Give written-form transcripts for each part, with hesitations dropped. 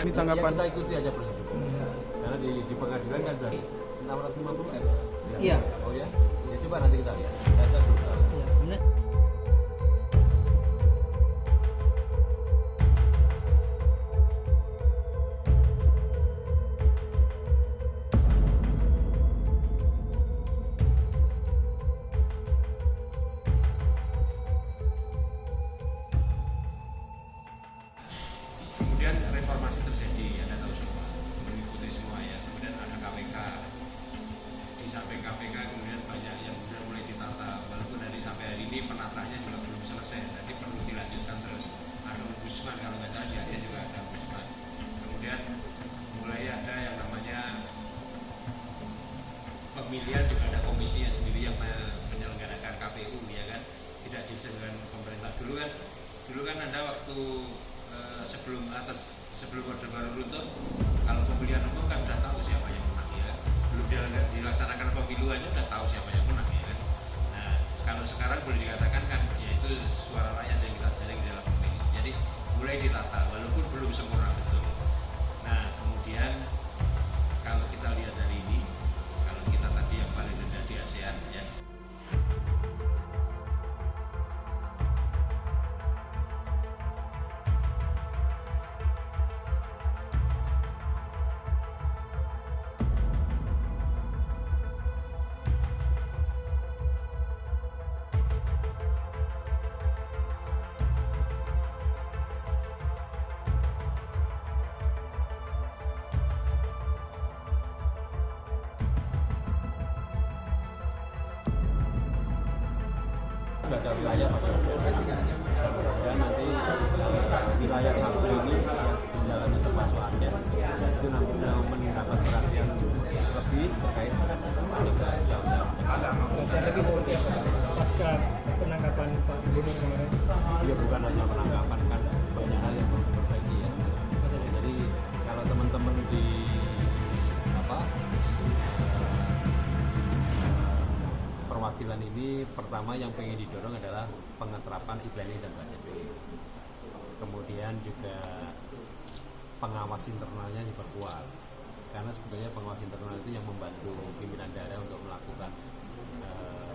Ini tanggapan kita ikuti aja proses hukum. Karena di pengadilan kan dari 650 M. Iya. Oh ya? Ya coba nanti kita lihat. Saya belum tahu. Iya, benar. Kemudian reformasi terjadi, Anda tahu semua, mengikuti semua ya. Kemudian ada KPK, di samping KPK kemudian banyak yang sudah mulai ditata. Walaupun sampai hari ini penataannya juga belum selesai, jadi perlu dilanjutkan terus. Ada ombudsman, kalau nggak salah di Aceh juga ada ombudsman. Kemudian mulai ada yang namanya pemilihan, juga ada komisinya sendiri yang menyelenggarakan KPU ya kan, tidak diselenggarakan pemerintah. Dulu kan ada waktu sebelum Orde Baru runtuh, kalau pemilihan umum kan udah tahu siapa yang menang ya. Belum dilaksanakan pemilu aja udah tahu siapa yang menang ya kan. Nah, kalau sekarang boleh dikatakan kan yaitu suara rakyat yang kita jaring di dalam pemilu. Jadi mulai ditata walaupun belum sempurna betul. Nah, kemudian kalau kita lihat dari ini, kalau kita tadi yang paling rendah di ASEAN ya. Sudah ada wilayah Pak. Dan nanti wilayah satu ini di jalannya termasuk Aceh itu nanti mendapat perhatian lebih terkait dengan jauh-jauh. Tapi seperti apa pasca penangkapan Pak Gubernur kemarin? Ya bukan hanya penangkapan, kan banyak hal yang perlu diperbaiki ya. Jadi kalau teman-teman di perwakilan ini, pertama yang pengen didorong adalah pengeterapan e-planning dan budgeting. Kemudian juga pengawas internalnya diperkuat, karena sebetulnya pengawas internal itu yang membantu pimpinan daerah untuk melakukan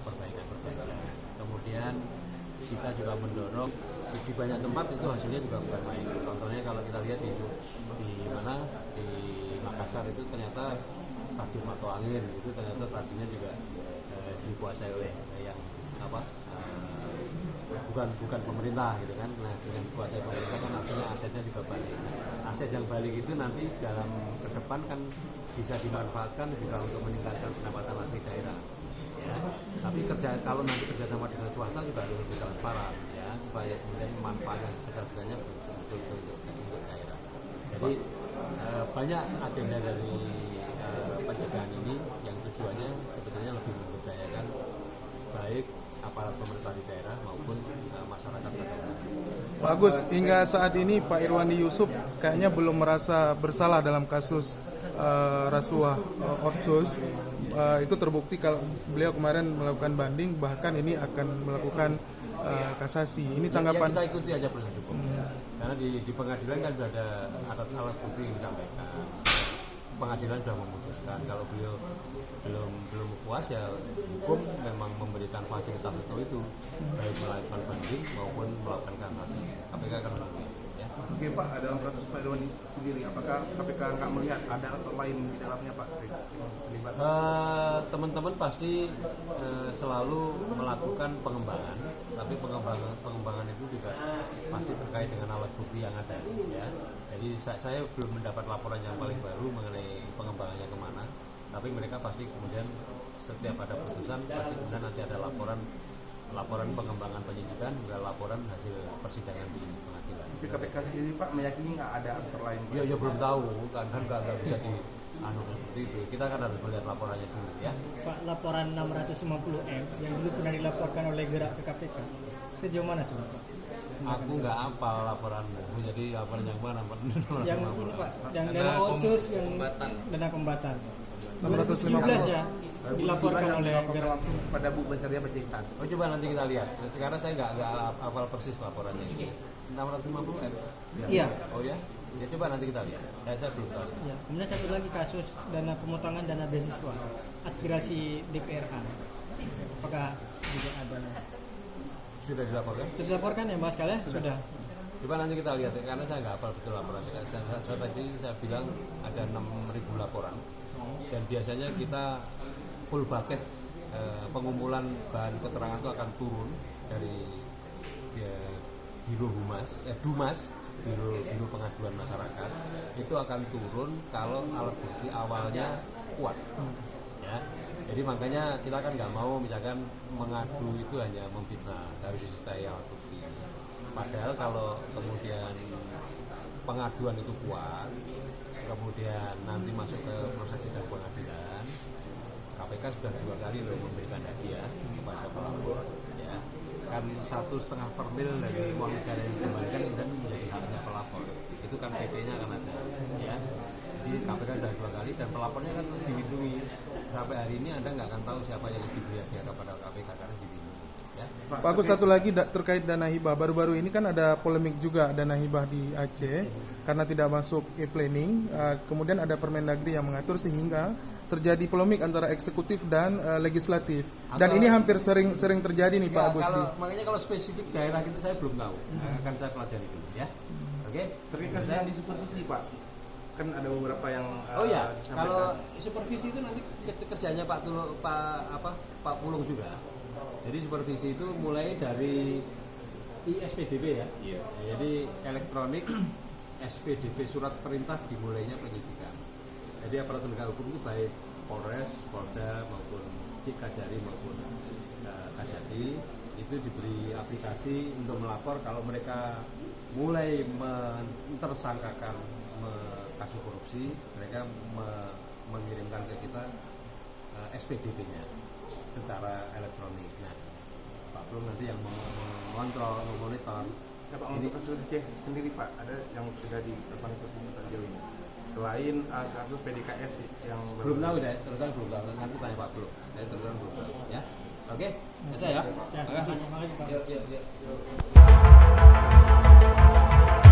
perbaikan-perbaikan. Kemudian kita juga mendorong di banyak tempat itu hasilnya juga bukan main. Contohnya kalau kita lihat di Makassar itu ternyata stadion Mato Angin itu ternyata tadinya juga dikuasai oleh yang bukan pemerintah gitu kan. Nah, dengan dikuasai pemerintah kan artinya asetnya juga balik. Aset yang balik itu nanti dalam ke depan kan bisa dimanfaatkan juga untuk meningkatkan pendapatan asli daerah ya. Tapi kalau nanti kerjasama dengan swasta juga harus lebih transparan ya, supaya kemudian manfaatnya sebesar-besarnya betul-betul untuk daerah. Jadi banyak agenda dari pencegahan ini yang tujuannya sebetulnya lebih memberdayakan baik aparat pemerintah di daerah maupun masyarakat daerah. Pak Agus, hingga saat ini Pak Irwandi Yusuf kayaknya belum merasa bersalah dalam kasus rasuah Otsus. Itu terbukti kalau beliau kemarin melakukan banding, bahkan ini akan melakukan kasasi. Ini tanggapan. Ya, kita ikuti aja proses hukum. Karena di pengadilan kan sudah ada alat bukti yang disampaikan. Pengadilan sudah memutuskan kalau beliau belum puas ya hukum memang memberikan fasilitas itu baik melakukan banding maupun melakukan kasasi. KPK akan menunggu ya. Oke Pak, dalam kasus Pak Irwandi sendiri, apakah KPK nggak melihat ada aktor lain di dalamnya Pak? Teman-teman pasti selalu melakukan pengembangan, tapi pengembangan itu juga pasti terkait dengan alat bukti yang ada ya. Jadi saya belum mendapat laporan yang paling baru mengenai pengembangannya kemana, tapi mereka pasti kemudian setiap ada putusan pasti kemudian nanti ada laporan pengembangan penyidikan, juga laporan hasil persidangan di pengadilan. Tapi KPK sendiri Pak meyakini nggak ada aktor lain? Ya belum tahu kan nggak bisa di seperti itu. Kita kan harus melihat laporannya dulu ya. Pak, laporan 650M yang dulu pernah dilaporkan oleh Gerak ke KPK, sejauh mana sih Pak? Aku nggak hafal laporanmu, jadi laporan yang mana? Yang ini Pak, yang dana Otsus, yang dana Kombatan 650 ya, dilaporkan oleh Gerak langsung pada Bu Basaria Panjaitan. Oh coba nanti kita lihat. Sekarang saya nggak hafal persis laporannya ini. 650M. Iya. Oh ya? Ya coba nanti kita lihat. Saya belum tahu. Ya, kemudian satu lagi kasus dana pemotongan dana beasiswa aspirasi DPRA. Apakah juga ada? Sudah dilaporkan? Sudah dilaporkan ya Mas Kala? Sudah. Coba nanti kita lihat karena saya nggak hafal betul laporan. Saya tadi saya bilang ada 6.000 laporan dan biasanya kita full bucket pengumpulan bahan keterangan itu akan turun dari Biro Humas, Dumas, Biro Pengaduan Masyarakat itu akan turun kalau alat bukti awalnya kuat. Ya. Jadi makanya kita kan nggak mau misalkan mengadu itu hanya memfitnah, harus disertai alat bukti. Padahal kalau kemudian pengaduan itu kuat, kemudian nanti masuk ke proses sidang pengadilan, KPK sudah 2 kali loh memberikan hadiah kepada pelapor, ya kan 1,5 per mil dari uang negara yang dikembalikan dan menjadi haknya pelapor. Itu kan PP-nya akan ada, ya. Jadi KPK sudah 2 kali dan pelapornya kan dilindungi. Sampai hari ini Anda nggak akan tahu siapa yang diberi hadiah kepada KPK karena dilindungi. Ya. Pak Agus, satu lagi terkait dana hibah. Baru-baru ini kan ada polemik juga dana hibah di Aceh karena tidak masuk e-planning. Kemudian ada Permendagri yang mengatur sehingga terjadi polemik antara eksekutif dan legislatif. Dan ini hampir sering terjadi nih Pak Agus. Makanya kalau spesifik daerah itu saya belum tahu. Akan saya pelajari dulu ya. Oke. Terkait kasus yang di supervisi Pak, kan ada beberapa yang oh ya, disampaikan. kalau supervisi itu nanti kerjanya Pak Pulung juga. Jadi supervisi itu mulai dari ISPDP ya. Jadi elektronik SPDP surat perintah dimulainya penyidikan. Jadi aparat penegak hukum itu baik Polres, Polda maupun Kajari maupun Kajati itu diberi aplikasi untuk melapor kalau mereka mulai mentersangkakan kasus korupsi, mereka mengirimkan ke kita SPDP-nya secara elektronik. Nah, Pak Plum nanti yang mengontrol, memonitor. Ya, Pak, untuk kasus Aceh sendiri Pak, ada yang sudah dilakukan sejauh ini selain kasus PDKS yang belum tahu saya, terus terang belum tahu. Nanti tanya Pak Plum. Saya terus terang belum tahu. Ya, oke, saya ya. Ya, Terima kasih. terima kasih Pak. Yuk.